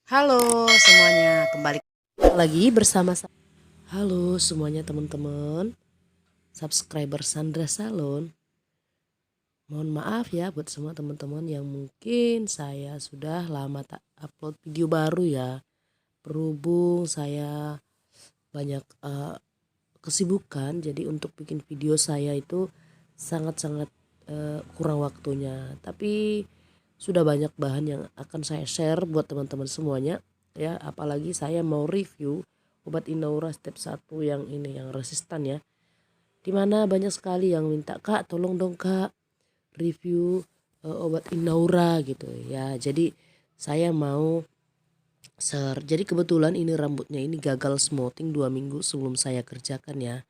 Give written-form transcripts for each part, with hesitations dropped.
Halo semuanya, kembali lagi bersama Halo semuanya teman-teman, subscriber Sandra Salon. Mohon maaf ya buat semua teman-teman yang mungkin saya sudah lama tak upload video baru ya. Berhubung saya banyak kesibukan, jadi untuk bikin video saya itu sangat-sangat kurang waktunya. Tapi sudah banyak bahan yang akan saya share buat teman-teman semuanya ya, apalagi saya mau review obat Inaura step 1 yang ini yang resistan ya. Dimana banyak sekali yang minta, "Kak, tolong dong Kak review obat Inaura," gitu ya. Jadi saya mau share. Jadi kebetulan ini rambutnya ini gagal smoothing 2 minggu sebelum saya kerjakan ya.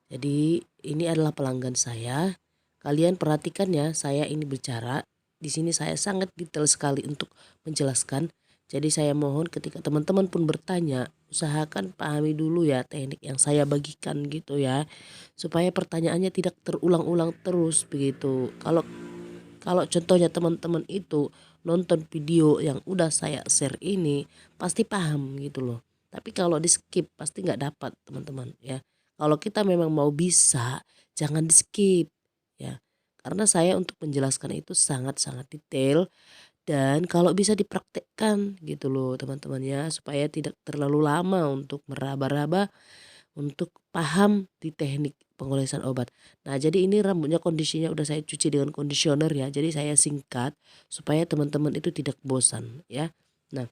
Jadi ini adalah pelanggan saya. Kalian perhatikan ya, saya ini bicara. Di sini saya sangat detail sekali untuk menjelaskan. Jadi saya mohon ketika teman-teman pun bertanya, usahakan pahami dulu ya teknik yang saya bagikan gitu ya. Supaya pertanyaannya tidak terulang-ulang terus begitu. Kalau kalau contohnya teman-teman itu nonton video yang udah saya share ini, pasti paham gitu loh. Tapi kalau di skip pasti nggak dapat teman-teman ya. Kalau kita memang mau bisa, jangan di skip ya. Karena saya untuk menjelaskan itu sangat-sangat detail dan kalau bisa dipraktekkan gitu loh teman-teman ya. Supaya tidak terlalu lama untuk meraba-raba untuk paham di teknik pengolesan obat. Nah, jadi ini rambutnya kondisinya udah saya cuci dengan conditioner ya. Jadi saya singkat supaya teman-teman itu tidak bosan ya. Nah,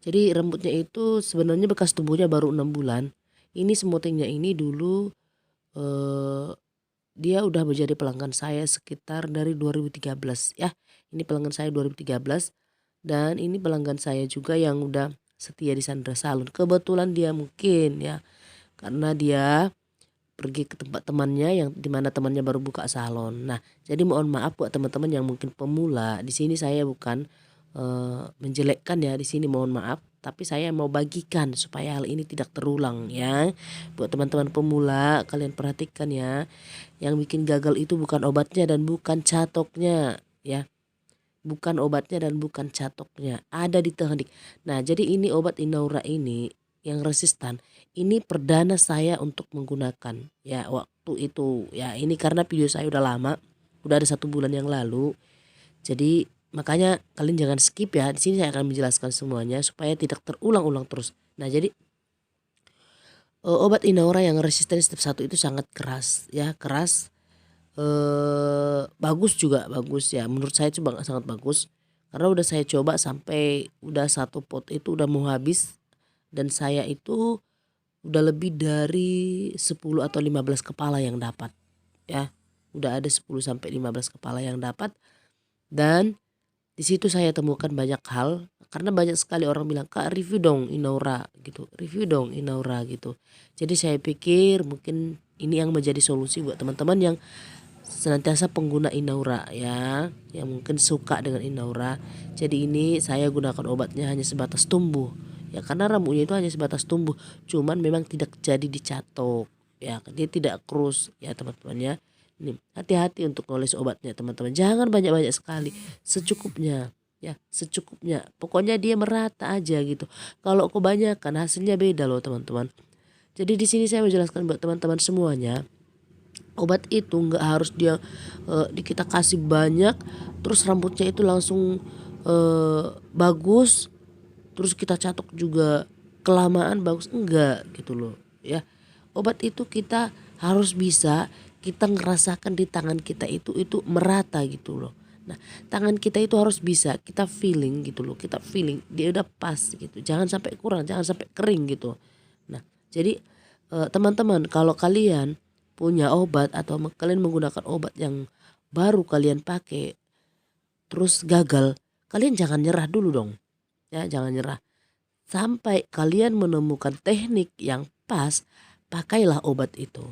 jadi rambutnya itu sebenarnya bekas tumbuhnya baru 6 bulan. Ini smoothingnya ini dulu eh, dia udah menjadi pelanggan saya sekitar dari 2013 ya. Ini pelanggan saya 2013 dan ini pelanggan saya juga yang udah setia di Sandra Salon. Kebetulan dia mungkin ya karena dia pergi ke tempat temannya yang dimana temannya baru buka salon. Nah, jadi mohon maaf buat teman-teman yang mungkin pemula. Di sini saya bukan menjelekkan ya, di sini mohon maaf. Tapi saya mau bagikan supaya hal ini tidak terulang ya. Buat teman-teman pemula, kalian perhatikan ya. Yang bikin gagal itu bukan obatnya dan bukan catoknya ya. Bukan obatnya dan bukan catoknya, ada di teknik. Nah, jadi ini obat Inaura ini yang resistan. Ini perdana saya untuk menggunakan ya waktu itu ya. Ini karena video saya udah lama, udah ada 1 bulan yang lalu. Jadi makanya kalian jangan skip ya. Di sini saya akan menjelaskan semuanya supaya tidak terulang-ulang terus. Nah, jadi obat Inaura yang resisten step 1 itu sangat keras ya, keras. Bagus juga, bagus ya, menurut saya itu sangat bagus. Karena udah saya coba sampai udah 1 pot itu udah mau habis. Dan saya itu udah lebih dari 10 atau 15 kepala yang dapat ya. Udah ada 10 sampai 15 kepala yang dapat. Dan di situ saya temukan banyak hal. Karena banyak sekali orang bilang, "Kak, review dong Inaura," gitu, "review dong Inaura," gitu. Jadi saya pikir mungkin ini yang menjadi solusi buat teman-teman yang senantiasa pengguna Inaura ya, yang mungkin suka dengan Inaura. Jadi ini saya gunakan obatnya hanya sebatas tumbuh ya, karena rambutnya itu hanya sebatas tumbuh, cuman memang tidak jadi dicatok ya, dia tidak krus ya teman-teman ya. Ini hati-hati untuk ngoles obatnya teman-teman, jangan banyak-banyak sekali, secukupnya ya, secukupnya. Pokoknya dia merata aja gitu. Kalau kebanyakan hasilnya beda loh teman-teman. Jadi di sini saya menjelaskan buat teman-teman semuanya. Obat itu nggak harus dia kita kasih banyak terus rambutnya itu langsung bagus, terus kita catok juga kelamaan bagus, enggak gitu loh ya. Obat itu kita harus bisa kita ngerasakan di tangan kita itu merata gitu loh. Nah, tangan kita itu harus bisa kita feeling gitu loh, kita feeling dia udah pas gitu, jangan sampai kurang, jangan sampai kering gitu. Nah, jadi teman-teman kalau kalian punya obat atau kalian menggunakan obat yang baru kalian pakai terus gagal, kalian jangan nyerah dulu dong ya, jangan nyerah sampai kalian menemukan teknik yang pas. Pakailah obat itu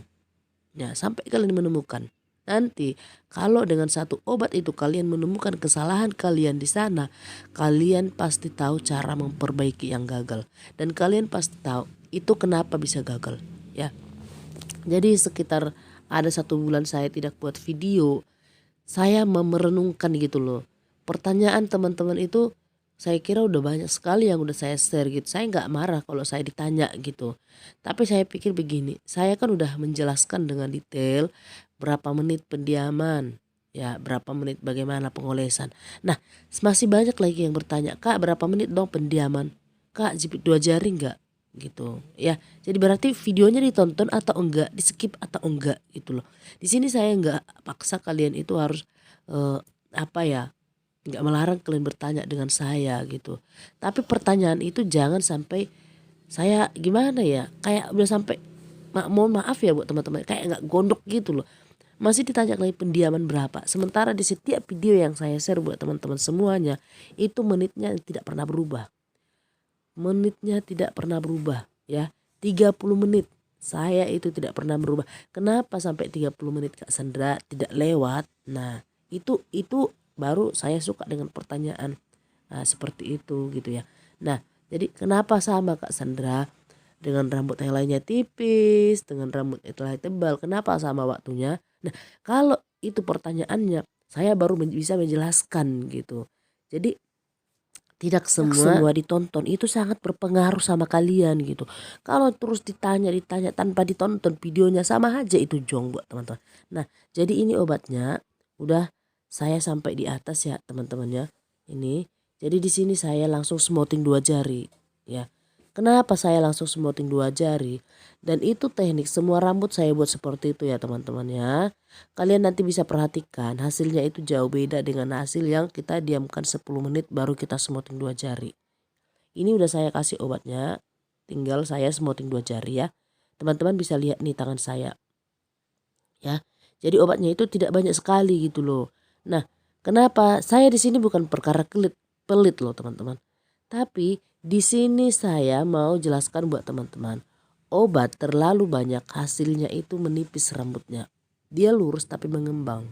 ya sampai kalian menemukan. Nanti kalau dengan satu obat itu kalian menemukan kesalahan kalian di sana, kalian pasti tahu cara memperbaiki yang gagal dan kalian pasti tahu itu kenapa bisa gagal ya. Jadi sekitar ada 1 bulan saya tidak buat video, saya merenungkan gitu loh. Pertanyaan teman-teman itu saya kira udah banyak sekali yang udah saya share gitu. Saya nggak marah kalau saya ditanya gitu. Tapi saya pikir begini, saya kan udah menjelaskan dengan detail berapa menit pendiaman, ya berapa menit bagaimana pengolesan. Nah masih banyak lagi yang bertanya, Kak berapa menit dong pendiaman? Kak jepit 2 jari nggak? Gitu ya. Jadi berarti videonya ditonton atau enggak, di skip atau enggak gitu loh. Di sini saya nggak paksa kalian itu harus apa ya, nggak melarang kalian bertanya dengan saya gitu. Tapi pertanyaan itu jangan sampai saya gimana ya, kayak udah sampai mohon maaf ya buat teman-teman, kayak nggak gondok gitu loh. Masih ditanya lagi pendiaman berapa. Sementara di setiap video yang saya share buat teman-teman semuanya itu menitnya tidak pernah berubah. Menitnya tidak pernah berubah ya. 30 menit. Saya itu tidak pernah berubah. Kenapa sampai 30 menit Kak Sandra tidak lewat? Nah, itu baru saya suka dengan pertanyaan seperti itu gitu ya. Nah, jadi kenapa sama Kak Sandra dengan rambut yang lainnya tipis, dengan rambut yang lain tebal, kenapa sama waktunya? Nah, kalau itu pertanyaannya, saya baru bisa menjelaskan gitu. Jadi tidak semua ditonton itu sangat berpengaruh sama kalian gitu. Kalau terus ditanya tanpa ditonton videonya sama aja itu jong buat teman-teman. Nah, jadi ini obatnya udah saya sampai di atas ya teman-teman ya. Ini. Jadi di sini saya langsung smoothing 2 jari ya. Kenapa saya langsung smoothing 2 jari? Dan itu teknik semua rambut saya buat seperti itu ya teman-teman ya. Kalian nanti bisa perhatikan hasilnya itu jauh beda dengan hasil yang kita diamkan 10 menit baru kita smoothing 2 jari. Ini udah saya kasih obatnya, tinggal saya smoothing 2 jari ya. Teman-teman bisa lihat nih tangan saya ya. Jadi obatnya itu tidak banyak sekali gitu loh. Nah, kenapa saya di sini bukan perkara pelit loh teman-teman. Tapi di sini saya mau jelaskan buat teman-teman. Obat terlalu banyak hasilnya itu menipis rambutnya. Dia lurus tapi mengembang.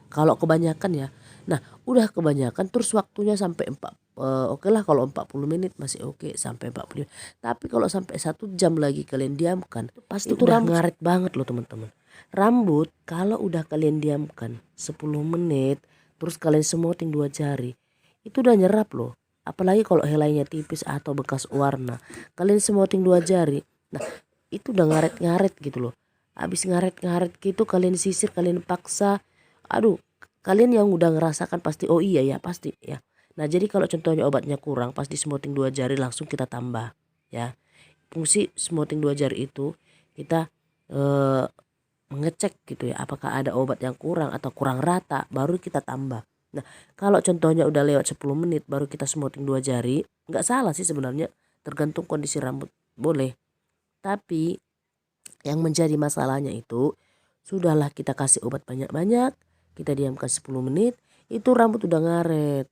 Kalau kebanyakan ya. Nah, udah kebanyakan terus waktunya sampai oke lah kalau 40 menit masih oke sampai 40. Tapi kalau sampai 1 jam lagi kalian diamkan, pasti itu udah ngaret banget loh teman-teman. Rambut kalau udah kalian diamkan 10 menit terus kalian smoothing 2 jari, itu udah nyerap loh. Apalagi kalau helainya tipis atau bekas warna. Kalian smoothing 2 jari. Nah, itu udah ngaret-ngaret gitu loh. Habis ngaret-ngaret gitu kalian sisir, kalian paksa. Aduh, kalian yang udah ngerasakan pasti oh iya ya pasti ya. Nah, jadi kalau contohnya obatnya kurang pas di smoothing 2 jari langsung kita tambah ya. Fungsi smoothing 2 jari itu kita mengecek gitu ya apakah ada obat yang kurang atau kurang rata baru kita tambah. Nah, kalau contohnya udah lewat 10 menit baru kita smoothing 2 jari, nggak salah sih sebenarnya, tergantung kondisi rambut boleh. Tapi yang menjadi masalahnya itu sudahlah kita kasih obat banyak-banyak, kita diamkan 10 menit, itu rambut udah ngaret.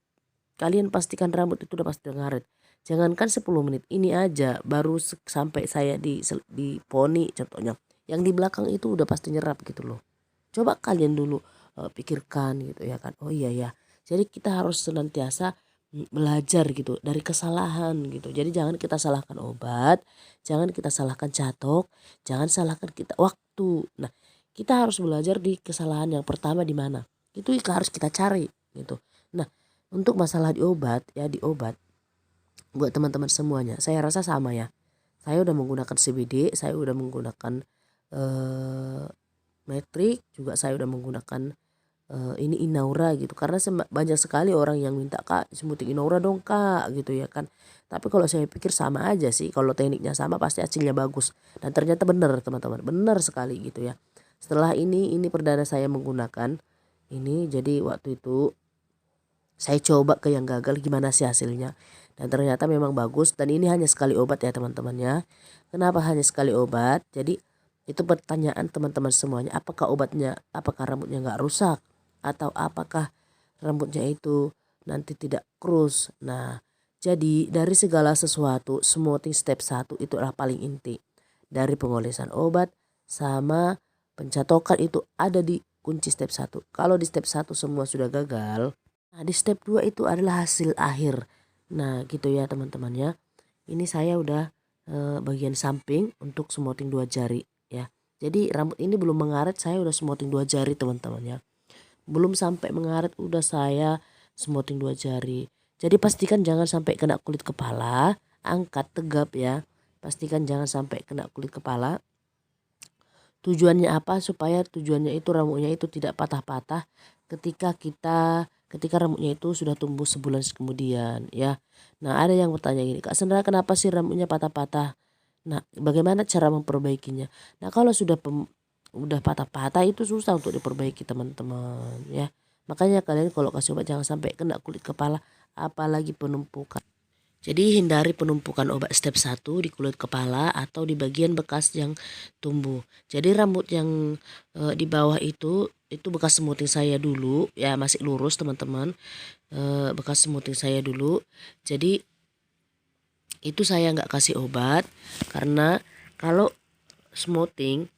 Kalian pastikan rambut itu udah pasti udah ngaret. Jangankan 10 menit, ini aja baru sampai saya di poni contohnya. Yang di belakang itu udah pasti nyerap gitu loh. Coba kalian dulu pikirkan gitu ya kan. Oh iya ya. Jadi kita harus senantiasa belajar gitu dari kesalahan gitu. Jadi jangan kita salahkan obat, jangan kita salahkan catok, jangan salahkan kita waktu. Nah, kita harus belajar di kesalahan yang pertama di mana. Itu harus kita cari gitu. Nah, untuk masalah di obat ya, di obat buat teman-teman semuanya saya rasa sama ya. Saya udah menggunakan CBD, saya udah menggunakan metrik, juga saya udah menggunakan ini Inaura gitu. Karena banyak sekali orang yang minta, Kak smoothing Inaura dong Kak gitu ya kan. Tapi kalau saya pikir sama aja sih, kalau tekniknya sama pasti hasilnya bagus. Dan ternyata benar teman-teman, benar sekali gitu ya. Setelah ini perdana saya menggunakan ini, jadi waktu itu saya coba ke yang gagal gimana sih hasilnya. Dan ternyata memang bagus, dan ini hanya sekali obat ya teman-teman ya. Kenapa hanya sekali obat? Jadi itu pertanyaan teman-teman semuanya, apakah obatnya, apakah rambutnya nggak rusak? Atau apakah rambutnya itu nanti tidak krus? Nah, jadi dari segala sesuatu, smoothing step 1 itu adalah paling inti. Dari pengolesan obat sama pencatokan itu ada di kunci step 1. Kalau di step 1 semua sudah gagal, nah di step 2 itu adalah hasil akhir. Nah gitu ya teman-teman ya. Ini saya udah bagian samping untuk smoothing 2 jari ya. Jadi rambut ini belum mengaret saya udah smoothing 2 jari teman-teman ya. Belum sampai mengaret udah saya smoothing 2 jari. Jadi pastikan jangan sampai kena kulit kepala, angkat tegap ya. Pastikan jangan sampai kena kulit kepala. Tujuannya apa? Supaya tujuannya itu rambutnya itu tidak patah-patah ketika rambutnya itu sudah tumbuh sebulan kemudian ya. Nah, ada yang bertanya gini, Kak Sandra, kenapa sih rambutnya patah-patah? Nah, bagaimana cara memperbaikinya? Nah, kalau udah patah-patah itu susah untuk diperbaiki teman-teman ya. Makanya kalian kalau kasih obat jangan sampai kena kulit kepala, apalagi penumpukan. Jadi hindari penumpukan obat step 1 di kulit kepala atau di bagian bekas yang tumbuh. Jadi rambut yang di bawah itu bekas smoothing saya dulu ya, masih lurus teman-teman. Bekas smoothing saya dulu. Jadi itu saya nggak kasih obat karena kalau smoothing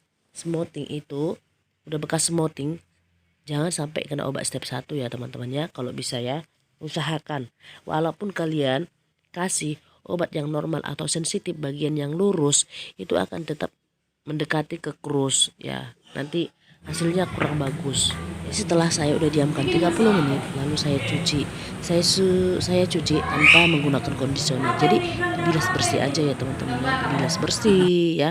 itu udah bekas smoothing, jangan sampai kena obat step 1 ya teman-teman ya. Kalau bisa ya usahakan walaupun kalian kasih obat yang normal atau sensitif bagian yang lurus, itu akan tetap mendekati ke krus ya. Nanti hasilnya kurang bagus. Setelah saya udah diamkan 30 menit lalu saya cuci. Saya cuci tanpa menggunakan kondisioner. Jadi dibilas bersih aja ya teman-teman. Dibilas bersih ya.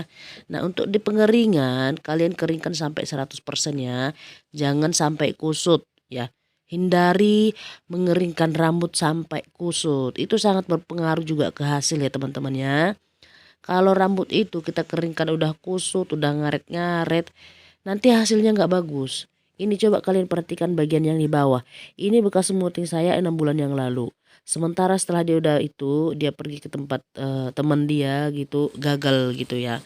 Nah, untuk di pengeringan kalian keringkan sampai 100% ya. Jangan sampai kusut ya. Hindari mengeringkan rambut sampai kusut. Itu sangat berpengaruh juga ke hasil ya teman-teman ya. Kalau rambut itu kita keringkan udah kusut, udah ngaret-ngaret, nanti hasilnya nggak bagus. Ini coba kalian perhatikan bagian yang di bawah. Ini bekas smoothing saya 6 bulan yang lalu. Sementara setelah dia pergi ke tempat teman dia gitu, gagal gitu ya.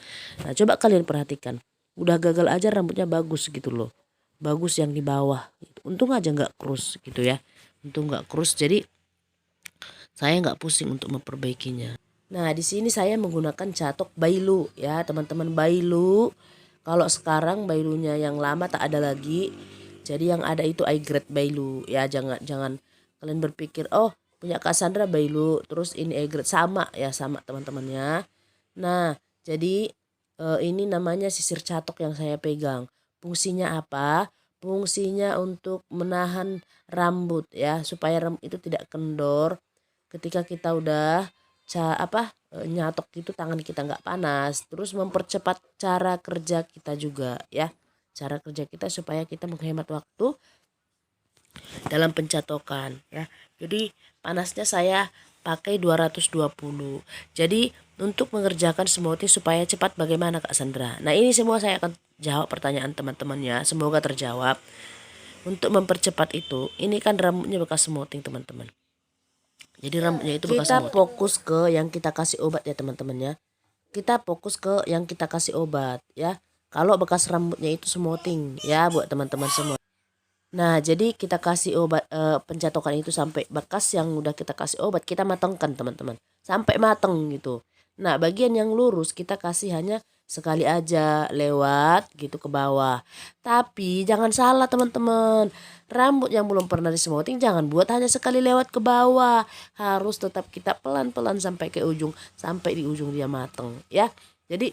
Nah, coba kalian perhatikan. Udah gagal aja rambutnya bagus gitu loh. Bagus yang di bawah. Untung aja nggak krus gitu ya. Untung nggak krus, jadi saya nggak pusing untuk memperbaikinya. Nah, di sini saya menggunakan catok Bailu ya teman-teman, Bailu. Kalau sekarang Bailunya yang lama tak ada lagi. Jadi yang ada itu I grade Bailu ya. Jangan kalian berpikir oh punya Kak Sandra Bailu terus ini I grade, sama ya, sama teman-temannya. Nah, jadi ini namanya sisir catok yang saya pegang. Fungsinya apa? Fungsinya untuk menahan rambut ya, supaya rambut itu tidak kendor ketika kita udah nyatok gitu, tangan kita nggak panas. Terus mempercepat cara kerja kita juga ya, cara kerja kita supaya kita menghemat waktu dalam pencatokan ya. Jadi panasnya saya pakai 220. Jadi untuk mengerjakan smoothie supaya cepat bagaimana Kak Sandra? Nah, ini semua saya akan jawab pertanyaan teman-teman ya, semoga terjawab. Untuk mempercepat itu, ini kan rambutnya bekas smoothing teman-teman. Jadi rambutnya itu bekas smoothing. Kita fokus ke yang kita kasih obat ya teman-teman ya. Kita fokus ke yang kita kasih obat ya. Kalau bekas rambutnya itu smoothing ya buat teman-teman semua. Nah, jadi kita kasih obat pencatokan itu sampai bekas yang udah kita kasih obat kita matangkan teman-teman. Sampai matang gitu. Nah, bagian yang lurus kita kasih hanya sekali aja lewat gitu ke bawah. Tapi jangan salah teman-teman. Rambut yang belum pernah di-smoothing jangan buat hanya sekali lewat ke bawah. Harus tetap kita pelan-pelan sampai ke ujung, sampai di ujung dia matang ya. Jadi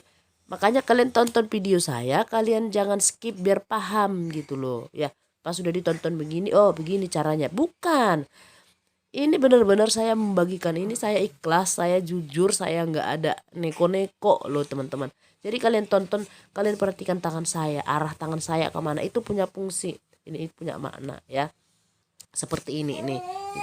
makanya kalian tonton video saya, kalian jangan skip biar paham gitu loh ya. Pas sudah ditonton begini, oh begini caranya. Bukan. Ini benar-benar saya membagikan ini, saya ikhlas, saya jujur, saya nggak ada neko-neko loh teman-teman. Jadi kalian tonton, kalian perhatikan tangan saya, arah tangan saya kemana, itu punya fungsi, ini punya makna ya. Seperti ini nih.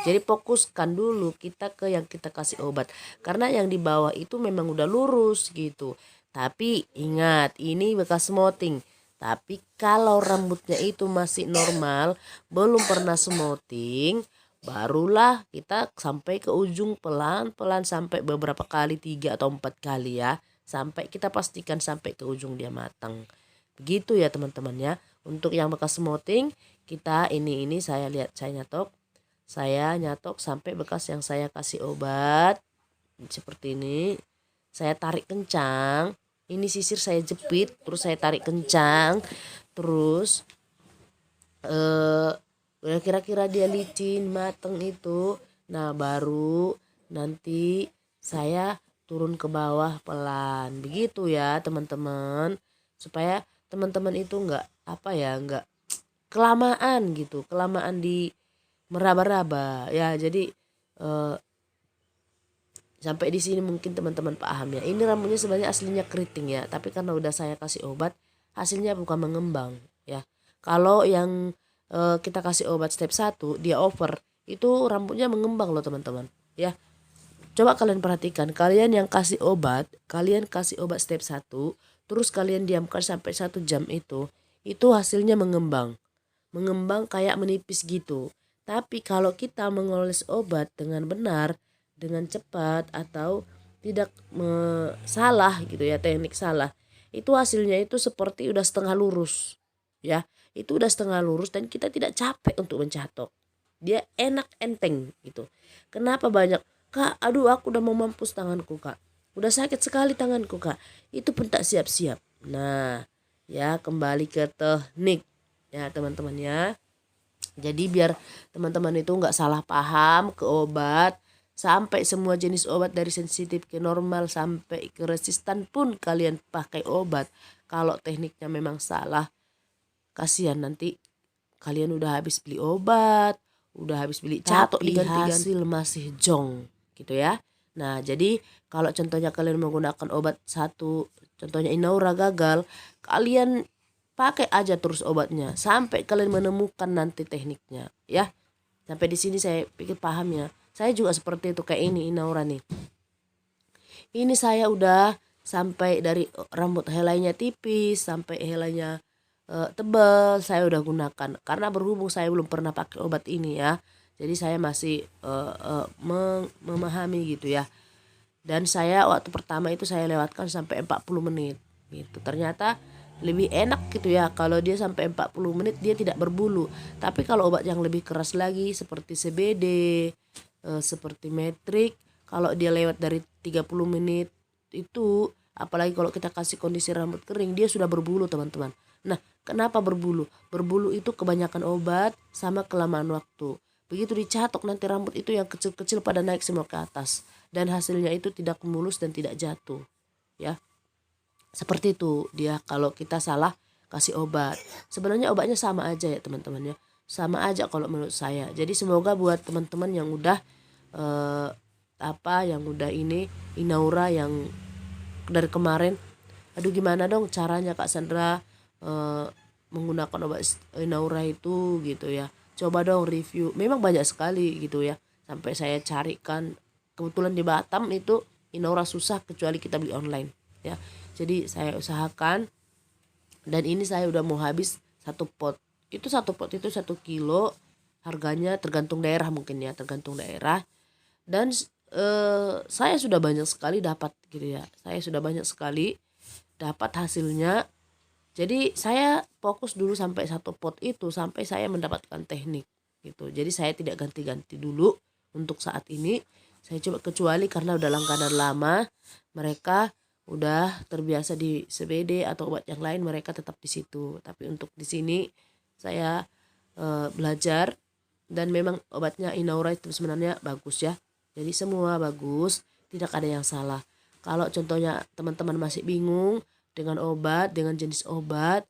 Jadi fokuskan dulu kita ke yang kita kasih obat. Karena yang di bawah itu memang udah lurus gitu. Tapi ingat, ini bekas smoothing. Tapi kalau rambutnya itu masih normal, belum pernah smoothing, barulah kita sampai ke ujung pelan-pelan sampai beberapa kali, 3 atau 4 kali ya. Sampai kita pastikan sampai ke ujung dia matang. Begitu ya teman-teman ya. Untuk yang bekas smoothing, kita ini saya lihat saya nyatok sampai bekas yang saya kasih obat. Seperti ini. Saya tarik kencang. Ini sisir saya jepit, terus saya tarik kencang, terus kira-kira dia licin mateng itu. Nah, baru nanti saya turun ke bawah pelan, begitu ya teman-teman, supaya teman-teman itu nggak nggak kelamaan gitu, kelamaan di meraba-raba ya. Jadi Sampai di sini mungkin teman-teman paham ya. Ini rambutnya sebenarnya aslinya keriting ya, tapi karena udah saya kasih obat, hasilnya bukan mengembang ya. Kalau yang kita kasih obat step 1 dia over, itu rambutnya mengembang loh teman-teman ya. Coba kalian perhatikan, kalian yang kasih obat, kalian kasih obat step 1, terus kalian diamkan sampai 1 jam itu hasilnya mengembang. Mengembang kayak menipis gitu. Tapi kalau kita mengoles obat dengan benar, dengan cepat atau tidak salah gitu ya, teknik salah, itu hasilnya itu seperti udah setengah lurus ya. Itu udah setengah lurus dan kita tidak capek untuk mencatok. Dia enak enteng gitu. Kenapa banyak, "Kak, aduh aku udah mau mampus tanganku, Kak. Udah sakit sekali tanganku, Kak." Itu pun tak siap-siap. Nah, ya kembali ke teknik ya teman-teman ya. Jadi biar teman-teman itu nggak salah paham ke obat, sampai semua jenis obat dari sensitif ke normal sampai ke resistan pun kalian pakai obat. Kalau tekniknya memang salah, kasihan nanti kalian udah habis beli obat, udah habis beli catok diganti-ganti, hasil masih jong gitu ya. Nah jadi kalau contohnya kalian menggunakan obat satu, contohnya Inaura gagal, kalian pakai aja terus obatnya sampai kalian menemukan nanti tekniknya ya. Sampai di sini saya pikir paham ya. Saya juga seperti itu, kayak ini Inaura nih. Ini saya udah sampai dari rambut helainya tipis sampai helainya tebal saya udah gunakan, karena berhubung saya belum pernah pakai obat ini ya. Jadi saya masih memahami gitu ya. Dan saya waktu pertama itu saya lewatkan sampai 40 menit gitu. Ternyata lebih enak gitu ya kalau dia sampai 40 menit dia tidak berbulu. Tapi kalau obat yang lebih keras lagi seperti CBD, seperti metrik, kalau dia lewat dari 30 menit itu, apalagi kalau kita kasih kondisi rambut kering, dia sudah berbulu teman-teman. Nah, kenapa berbulu? Berbulu itu kebanyakan obat sama kelamaan waktu. Begitu dicatok nanti rambut itu yang kecil-kecil pada naik semua ke atas. Dan hasilnya itu tidak mulus dan tidak jatuh. Ya, seperti itu dia kalau kita salah kasih obat. Sebenarnya obatnya sama aja ya teman-teman ya. Sama aja kalau menurut saya. Jadi semoga buat teman-teman yang udah yang udah ini Inaura yang dari kemarin, aduh gimana dong caranya Kak Sandra menggunakan obat Inaura itu gitu ya. Coba dong review. Memang banyak sekali gitu ya. Sampai saya carikan, kebetulan di Batam itu Inaura susah kecuali kita beli online ya. Jadi saya usahakan, dan ini saya udah mau habis 1 pot. Itu 1 pot itu 1 kilo. Harganya tergantung daerah mungkin ya, tergantung daerah. Dan saya sudah banyak sekali dapat gitu ya. Saya sudah banyak sekali dapat hasilnya. Jadi saya fokus dulu sampai 1 pot itu sampai saya mendapatkan teknik gitu. Jadi saya tidak ganti-ganti dulu untuk saat ini. Saya coba, kecuali karena udah langganan lama, mereka udah terbiasa di CBD atau obat yang lain, mereka tetap di situ. Tapi untuk di sini saya belajar, dan memang obatnya Inaura itu sebenarnya bagus ya. Jadi semua bagus, tidak ada yang salah. Kalau contohnya teman-teman masih bingung dengan obat, dengan jenis obat,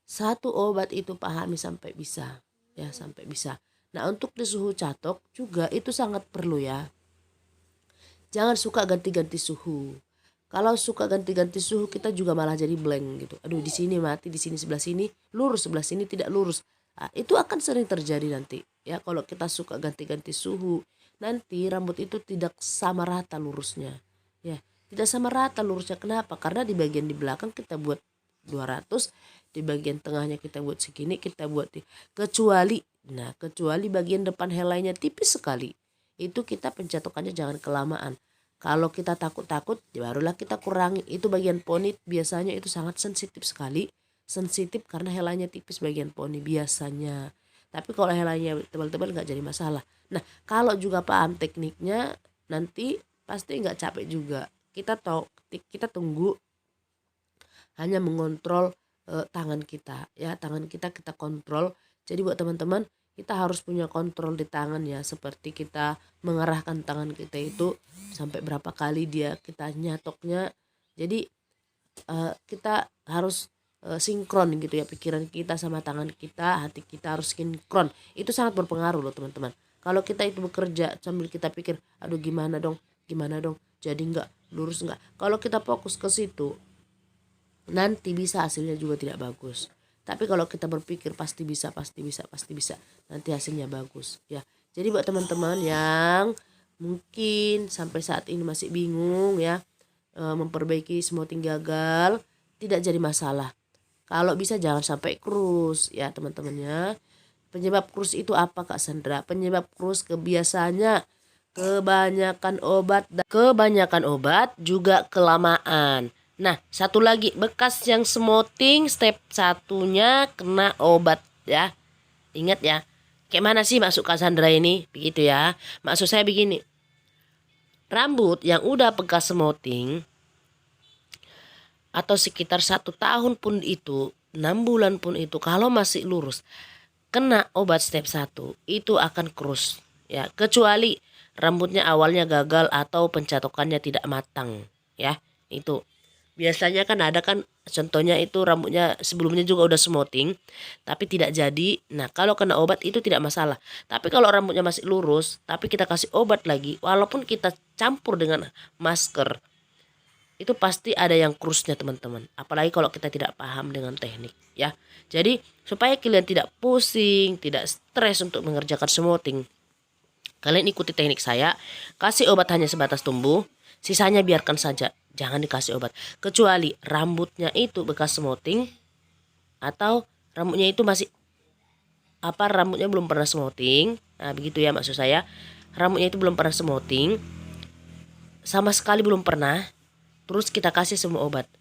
satu obat itu pahami sampai bisa ya, sampai bisa. Nah untuk di suhu catok juga itu sangat perlu ya. Jangan suka ganti-ganti suhu. Kalau suka ganti-ganti suhu kita juga malah jadi blank gitu. Aduh di sini mati, di sini sebelah sini lurus, sebelah sini tidak lurus. Nah, itu akan sering terjadi nanti ya kalau kita suka ganti-ganti suhu. Nanti rambut itu tidak sama rata lurusnya. Ya, tidak sama rata lurusnya. Kenapa? Karena di bagian di belakang kita buat 200, di bagian tengahnya kita buat segini, kita buat kecuali bagian depan helainya tipis sekali. Itu kita pencatokannya jangan kelamaan. Kalau kita takut-takut barulah kita kurangi. Itu bagian poni biasanya itu sangat sensitif sekali. Sensitif karena helainya tipis bagian poni biasanya. Tapi kalau helainya tebal-tebal nggak jadi masalah. Nah kalau juga paham tekniknya, nanti pasti nggak capek juga. Kita tunggu hanya mengontrol tangan kita ya, tangan kita kontrol. Jadi buat teman-teman, kita harus punya kontrol di tangan ya, seperti kita mengarahkan tangan kita itu sampai berapa kali kita nyatoknya. Jadi kita harus sinkron gitu ya, pikiran kita sama tangan kita, hati kita harus sinkron. Itu sangat berpengaruh loh teman-teman. Kalau kita itu bekerja sambil kita pikir, aduh gimana dong, jadi nggak, lurus nggak. Kalau kita fokus ke situ, nanti bisa hasilnya juga tidak bagus. Tapi kalau kita berpikir pasti bisa, nanti hasilnya bagus ya. Jadi buat teman-teman yang mungkin sampai saat ini masih bingung ya, memperbaiki smoothing gagal, tidak jadi masalah. Kalau bisa jangan sampai krus ya teman-temannya. Penyebab krus itu apa Kak Sandra? Penyebab krus kebiasaannya kebanyakan obat juga kelamaan. Nah, satu lagi, bekas yang smoothing step satunya kena obat ya. Ingat ya. Kayak mana sih maksud Kak Sandra ini? Begitu ya. Maksud saya begini. Rambut yang udah bekas smoothing atau sekitar 1 tahun pun itu, 6 bulan pun itu, kalau masih lurus, kena obat step 1 itu akan krus ya. Kecuali rambutnya awalnya gagal atau pencatokannya tidak matang ya. Itu biasanya kan ada kan, contohnya itu rambutnya sebelumnya juga udah smoothing tapi tidak jadi. Nah kalau kena obat itu tidak masalah. Tapi kalau rambutnya masih lurus tapi kita kasih obat lagi, walaupun kita campur dengan masker, itu pasti ada yang krusnya teman-teman. Apalagi kalau kita tidak paham dengan teknik ya. Jadi supaya kalian tidak pusing, tidak stres untuk mengerjakan smoothing, kalian ikuti teknik saya. Kasih obat hanya sebatas tumbuh, sisanya biarkan saja, jangan dikasih obat. Kecuali rambutnya itu bekas smoothing atau rambutnya itu masih rambutnya belum pernah smoothing. Nah begitu ya maksud saya. Rambutnya itu belum pernah smoothing, sama sekali belum pernah, terus kita kasih semua obat.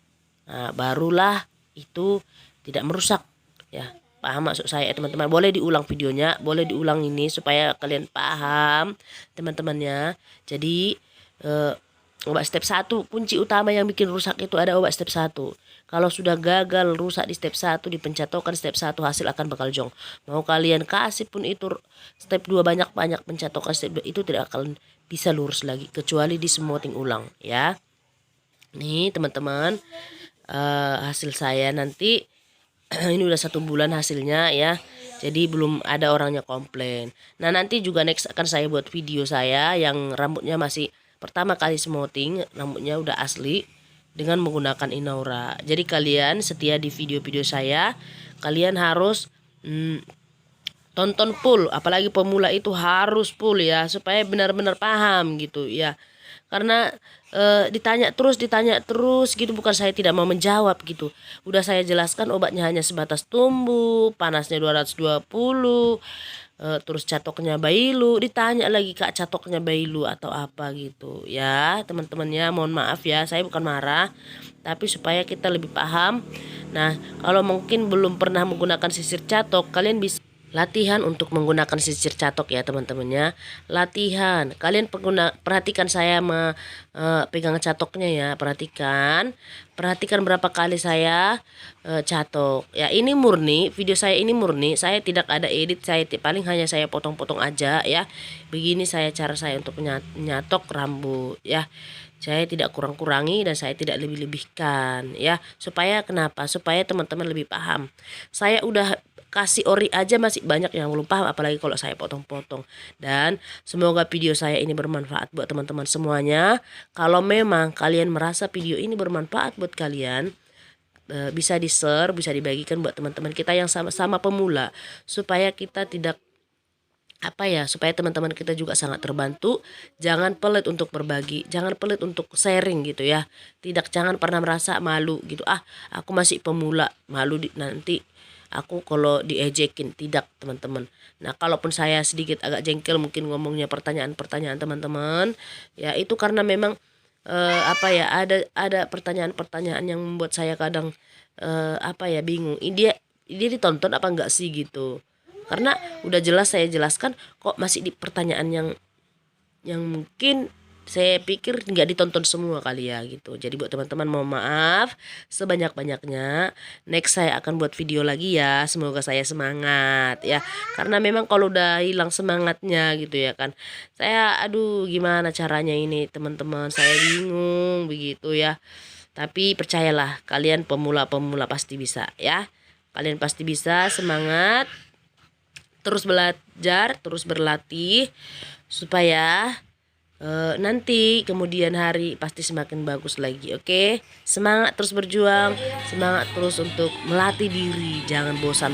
Nah barulah itu tidak merusak ya. Paham maksud saya teman-teman? Boleh diulang videonya, boleh diulang ini supaya kalian paham teman-temannya. Jadi obat step 1, kunci utama yang bikin rusak itu ada obat step 1. Kalau sudah gagal rusak di step 1, di pencatokan step 1, hasil akan bakal jong. Mau kalian kasih pun itu step 2 banyak-banyak, pencatokan step 2 itu tidak akan bisa lurus lagi kecuali di smoothing ulang ya. Nih teman-teman, hasil saya nanti ini udah 1 bulan hasilnya ya. Jadi belum ada orangnya komplain. Nah nanti juga next akan saya buat video saya yang rambutnya masih pertama kali smoothing, rambutnya udah asli dengan menggunakan Inaura. Jadi kalian setia di video-video saya, kalian harus tonton full, apalagi pemula itu harus full ya, supaya benar-benar paham gitu ya. Karena ditanya terus gitu, bukan saya tidak mau menjawab gitu. Udah saya jelaskan obatnya hanya sebatas tumbuh, panasnya 220, terus catoknya Bailu. Ditanya lagi Kak, catoknya Bailu atau apa gitu ya teman-temannya. Mohon maaf ya, saya bukan marah, tapi supaya kita lebih paham. Nah kalau mungkin belum pernah menggunakan sisir catok, kalian bisa latihan untuk menggunakan sisir catok ya teman-temannya. Latihan, kalian perhatikan saya pegang catoknya ya, perhatikan berapa kali saya catok ya. Ini murni, video saya ini murni, saya tidak ada edit, saya paling hanya saya potong-potong aja ya. Begini cara saya untuk nyatok rambut ya. Saya tidak kurang-kurangi dan saya tidak lebih-lebihkan ya. Supaya kenapa? Supaya teman-teman lebih paham. Saya udah kasih ori aja masih banyak yang belum paham, apalagi kalau saya potong-potong. Dan semoga video saya ini bermanfaat buat teman-teman semuanya. Kalau memang kalian merasa video ini bermanfaat buat kalian, bisa di-share, bisa dibagikan buat teman-teman kita yang sama-sama pemula, supaya kita tidak supaya teman-teman kita juga sangat terbantu. Jangan pelit untuk berbagi, jangan pelit untuk sharing gitu ya. Jangan pernah merasa malu gitu, aku masih pemula, malu nanti aku kalau diejekin. Tidak teman-teman. Nah kalaupun saya sedikit agak jengkel mungkin ngomongnya pertanyaan-pertanyaan teman-teman ya, itu karena memang ada pertanyaan-pertanyaan yang membuat saya kadang bingung, dia ditonton apa enggak sih gitu. Karena udah jelas saya jelaskan, kok masih di pertanyaan yang mungkin saya pikir nggak ditonton semua kali ya gitu. Jadi buat teman-teman mohon maaf sebanyak-banyaknya. Next saya akan buat video lagi ya. Semoga saya semangat ya. Karena memang kalau udah hilang semangatnya gitu ya kan, saya gimana caranya ini teman-teman, saya bingung begitu ya. Tapi percayalah, kalian pemula pasti bisa ya. Kalian pasti bisa, semangat. terus belajar, terus berlatih supaya nanti kemudian hari pasti semakin bagus lagi. Oke, semangat terus berjuang, semangat terus untuk melatih diri, jangan bosan.